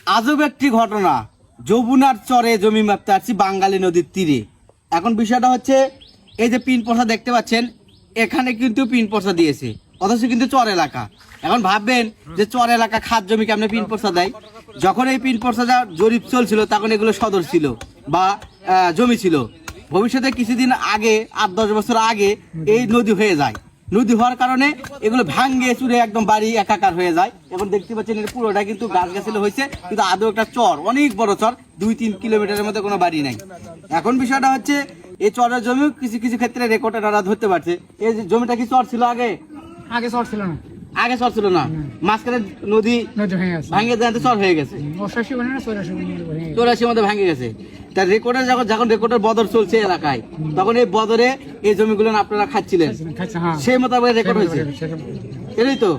আজব একটি ঘটনা, যমুনার চরে জমি মাপতে আসছি বাঙালি নদীর তীরে। এখন বিষয়টা হচ্ছে এই যে পিন পর্সা দেখতে পাচ্ছেন, এখানে কিন্তু পিন পর্সা দিয়েছে, অথচ কিন্তু চর এলাকা। এখন ভাববেন যে চর এলাকা খাত জমি কেমনে পিন পর্সা দেয়। যখন এই পিন পর্সা জরিপ চলছিল তখন এগুলো সদর ছিল বা জমি ছিল। ভবিষ্যতে কিছুদিন আগে 8-10 বছর আগে এই নদী হয়ে যায়। নদী হওয়ার কারণে এগুলো ভাঙ্গে চুরে একদম বাড়ি একাকার হয়ে যায়। এখন দেখতে পাচ্ছেন এর পুরোটা কিন্তু গাছ গাছালি হয়েছে, কিন্তু আদৌ একটা চর, অনেক বড় চর, 2-3 কিলোমিটারের মধ্যে কোনো বাড়ি নাই। এখন বিষয়টা হচ্ছে এই চরের জমি কিছু কিছু ক্ষেত্রে রেকর্ডাররা ধরতে পারছে। এই জমিটা কি চর ছিল আগে? আগে চর ছিল না, আগে চর ছিল না, মাঝখানে নদী ভাঙে যাতে চর হয়ে গেছে, 84 মধ্যে ভাঙে গেছে। তার রেকর্ডের যখন রেকর্ডের বদর চলছে এলাকায়, তখন এই বদরে এই জমিগুলো আপনারা খাচ্ছিলেন, সেই মোতাবেক রেকর্ড হয়েছে, এটাই তো।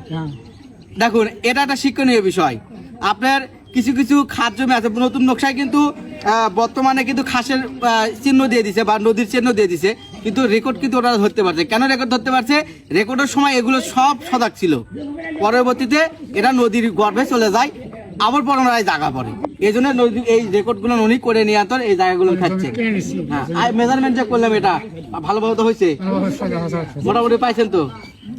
দেখুন, এটা একটা শিক্ষণীয় বিষয়। আপনার কিছু কিছু খাত জমি আছে নতুন নকশায়, কিন্তু বর্তমানে কিন্তু খাসের চিহ্ন দিয়ে দিছে বা নদীর চিহ্ন দিয়ে দিছে, কিন্তু রেকর্ড কিন্তু ওরা ধরতে পারছে। কেন রেকর্ড ধরতে পারছে? রেকর্ডের সময় এগুলো সব সজাগ ছিল, পরবর্তীতে এটা নদীর গর্ভে চলে যায়, আবার পুনরায় জায়গা পড়ে। এই জন্য এই রেকর্ডগুলো উনি করে নিয়ে আনতেন, এই জায়গাগুলো খাচ্ছে। হ্যাঁ, মেজারমেন্ট যে করলাম এটা ভালোভাবে তো হয়েছে, মোটামুটি পাইছেন তো।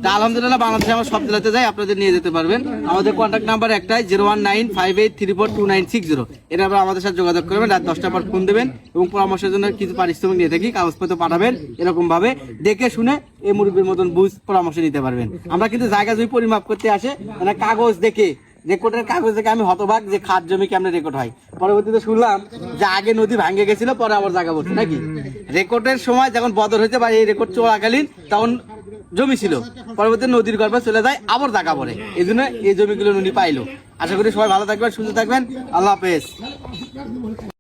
তা আলহামদুলিল্লাহ, বাংলাদেশে আমরা সব জেলাতে যাই, আপনাদের নিয়ে যেতে পারবেন। আমাদের কন্ট্যাক্ট নাম্বার একটাই, 01958342960। এটা আপনারা আমাদের সাথে যোগাযোগ করবেন, রাত 10টার পর ফোন দেবেন এবং পরামর্শের জন্য কিছু পারিশ্রমিক নিয়ে থাকি, কাগজপত্র পাঠাবেন। এরকম ভাবে দেখে শুনে এই মুরব্বীর মতন বুঝ পরামর্শ নিতে পারবেন। আমরা কিন্তু জায়গা জমি পরিমাপ করতে আসে মানে কাগজ দেখে, রেকর্ডের কাগজ দেখে আমি হতবাক যে খাত জমি কেমনে রেকর্ড হয়। পরবর্তীতে শুনলাম যে আগে নদী ভাঙে গেছিল, পরে আবার জায়গা পড়ছে নাকি। রেকর্ডের সময় যখন বদর হয়েছে বা এই রেকর্ড চলাকালীন তখন জমি ছিল, পরবর্তী নদীর গর্ভে চলে যায়, আবার জায়গা পড়ে। এই জন্য এই জমিগুলো উনি পাইলো। আশা করি সবাই ভালো থাকবেন, সুস্থ থাকবেন। আল্লাহ হাফেজ।